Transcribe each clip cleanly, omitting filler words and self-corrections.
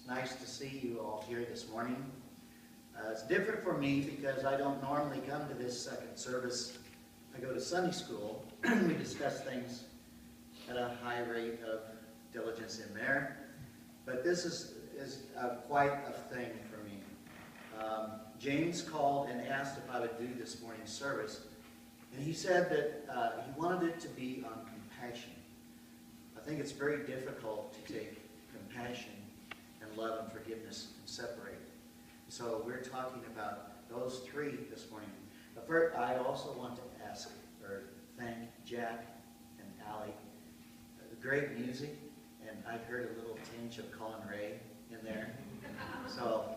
nice to see you all here this morning. It's different for me because I don't normally come to this second service. I go to Sunday school. We discuss things at a high rate of diligence in there. But this is quite a thing for me. James called and asked if I would do this morning's service. And he said that he wanted it to be on compassion. I think it's very difficult to take compassion and love and forgiveness and separate. So we're talking about those three this morning. But first, I also want to ask or thank Jack and Allie. Great music, and I heard a little tinge of Colin Ray in there. So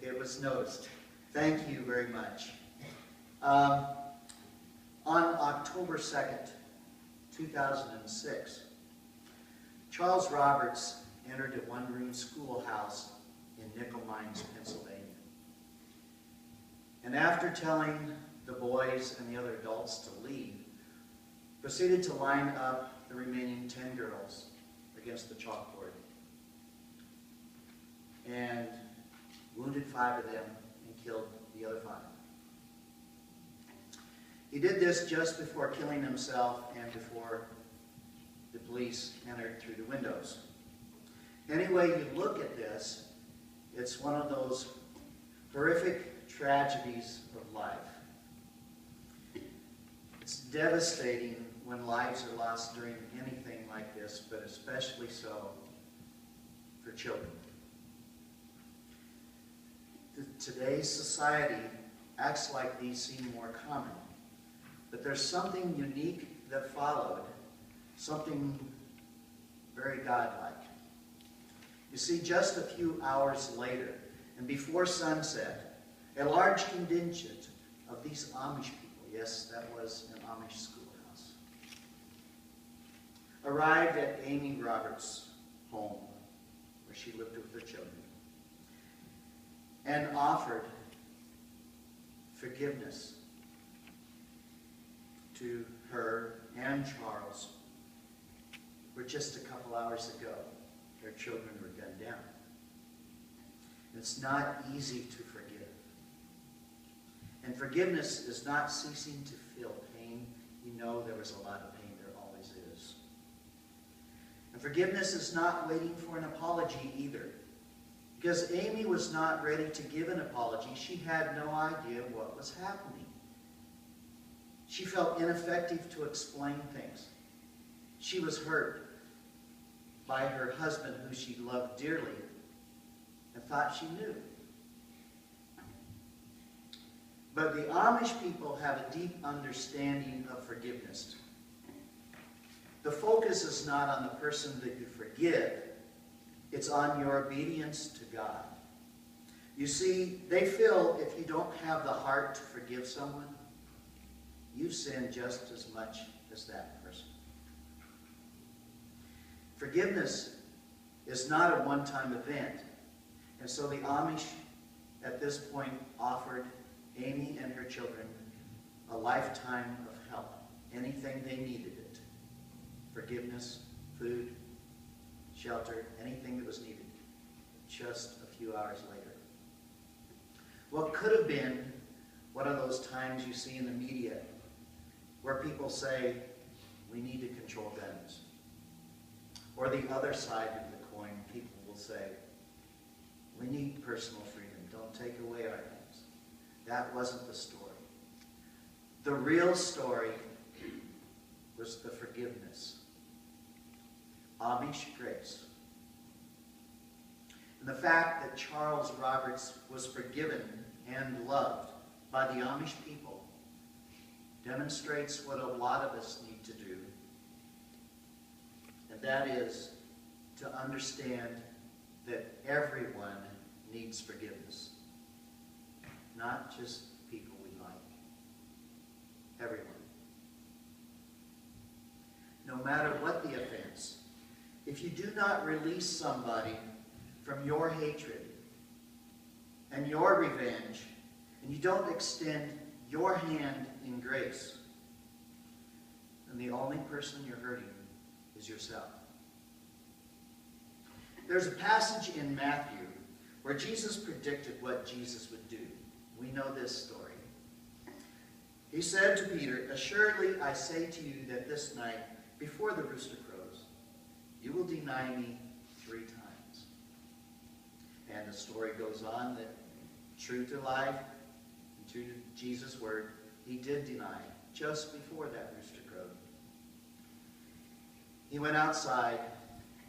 it was noticed. Thank you very much. On October 2nd, 2006, Charles Roberts entered a one-room schoolhouse in Nickel Mines, Pennsylvania. And after telling the boys and the other adults to leave, proceeded to line up the remaining 10 girls against the chalkboard and wounded 5 of them and killed the other 5. He did this just before killing himself and before the police entered through the windows. Any way you look at this, it's one of those horrific tragedies of life. It's devastating when lives are lost during anything like this, but especially so for children. Today's society acts like these seem more common, but there's something unique that followed, something very godlike. You see, just a few hours later, and before sunset, a large contingent of these Amish people, yes, that was an Amish schoolhouse, arrived at Amy Roberts' home, where she lived with her children, and offered forgiveness to her and Charles, where just a couple hours ago, their children were gunned down. It's not easy to forgive. And forgiveness is not ceasing to feel pain. You know there was a lot of pain. There always is. And forgiveness is not waiting for an apology either. Because Amy was not ready to give an apology. She had no idea what was happening. She felt ineffective to explain things. She was hurt by her husband, who she loved dearly, and thought she knew. But the Amish people have a deep understanding of forgiveness. The focus is not on the person that you forgive. It's on your obedience to God. You see, they feel if you don't have the heart to forgive someone, you've sinned just as much as that person. Forgiveness is not a one-time event. And so the Amish, at this point, offered Amy and her children a lifetime of help. Anything they needed it. Forgiveness, food, shelter, anything that was needed. Just a few hours later. What could have been one of those times you see in the media where people say, we need to control guns. Or the other side of the coin, people will say, we need personal freedom. Don't take away our things. That wasn't the story. The real story was the forgiveness. Amish grace. And the fact that Charles Roberts was forgiven and loved by the Amish people demonstrates what a lot of us need to do. And that is to understand that everyone needs forgiveness. Not just people we like. Everyone. No matter what the offense, if you do not release somebody from your hatred and your revenge, and you don't extend your hand in grace, then the only person you're hurting is yourself. There's a passage in Matthew where Jesus predicted what Jesus would do. We know this story. He said to Peter, "Assuredly I say to you that this night, before the rooster crows, you will deny me 3 times." And the story goes on that, true to life, and true to Jesus' word, he did deny just before that rooster crowed. He went outside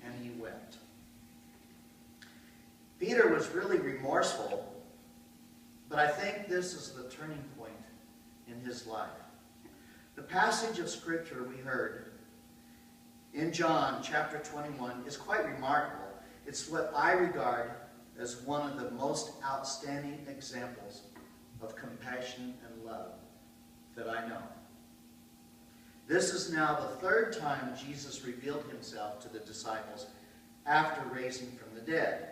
and he wept. Peter was really remorseful, but I think this is the turning point in his life. The passage of Scripture we heard in John chapter 21 is quite remarkable. It's what I regard as one of the most outstanding examples of compassion and love that I know. This is now the 3rd time Jesus revealed himself to the disciples after raising from the dead.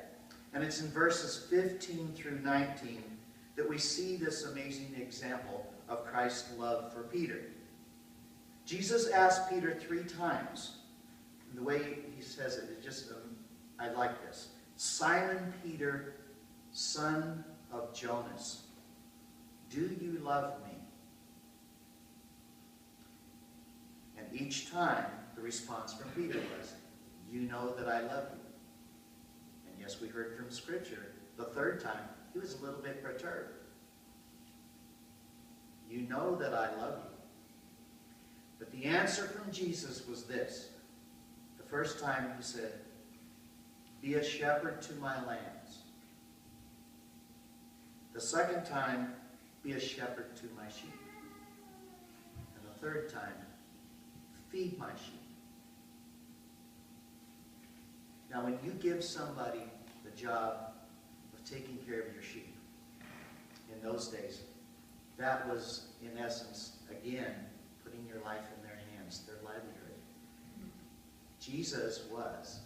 And it's in verses 15 through 19 that we see this amazing example of Christ's love for Peter. Jesus asked Peter 3 times. And the way he says it, I like this. "Simon Peter, son of Jonas, do you love me?" And each time the response from Peter was, "You know that I love you." And yes, we heard from Scripture, the 3rd time, he was a little bit perturbed. "You know that I love you." But the answer from Jesus was this. The first time he said, "Be a shepherd to my lambs." The second time, "Be a shepherd to my sheep." And the 3rd time, "Feed my sheep." Now, when you give somebody the job of taking care of your sheep, in those days, that was, in essence, again, putting your life in their hands, their livelihood. Jesus was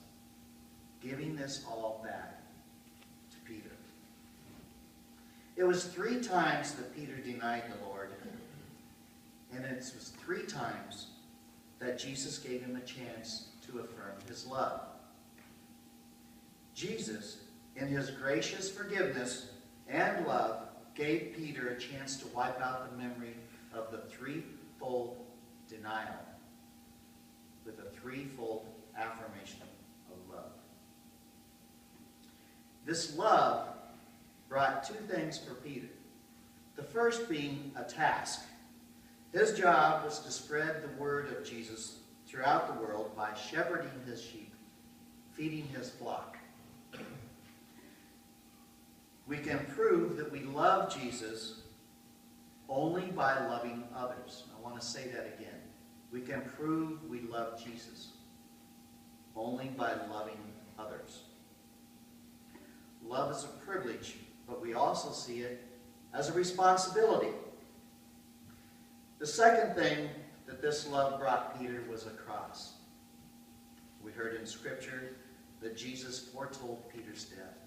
giving this all back to Peter. It was 3 times that Peter denied the Lord, and it was 3 times that Jesus gave him a chance to affirm his love. Jesus, in his gracious forgiveness and love, gave Peter a chance to wipe out the memory of the 3-fold denial with a 3-fold affirmation of love. This love brought 2 things for Peter. The first being a task. His job was to spread the word of Jesus throughout the world by shepherding his sheep, feeding his flock. We can prove that we love Jesus only by loving others. I want to say that again. We can prove we love Jesus only by loving others. Love is a privilege, but we also see it as a responsibility. The second thing that this love brought Peter was a cross. We heard in Scripture that Jesus foretold Peter's death.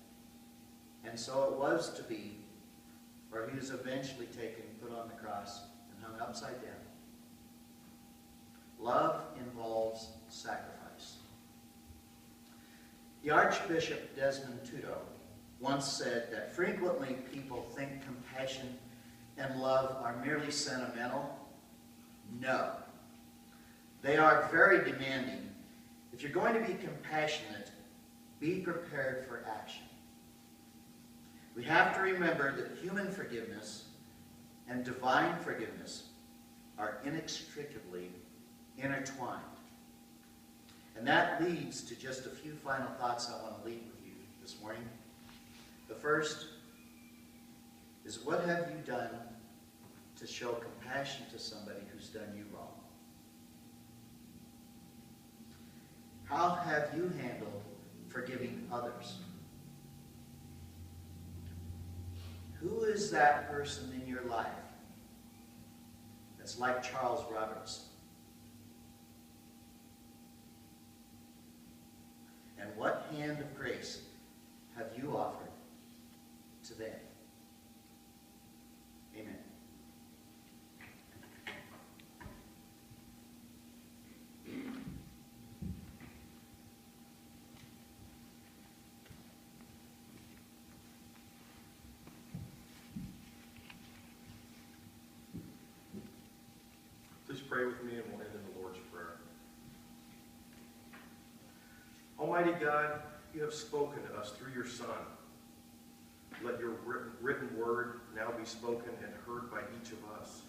And so it was to be, where he was eventually taken, put on the cross, and hung upside down. Love involves sacrifice. The Archbishop Desmond Tutu once said that frequently people think compassion and love are merely sentimental. No. They are very demanding. If you're going to be compassionate, be prepared for action. We have to remember that human forgiveness and divine forgiveness are inextricably intertwined. And that leads to just a few final thoughts I want to leave with you this morning. The first is, what have you done to show compassion to somebody who's done you wrong? How have you handled forgiving others? Who is that person in your life that's like Charles Roberts? And what hand of grace have you offered to them? Amen. pray with me and we'll end in the Lord's Prayer. Almighty God, you have spoken to us through your Son. Let your written word now be spoken and heard by each of us.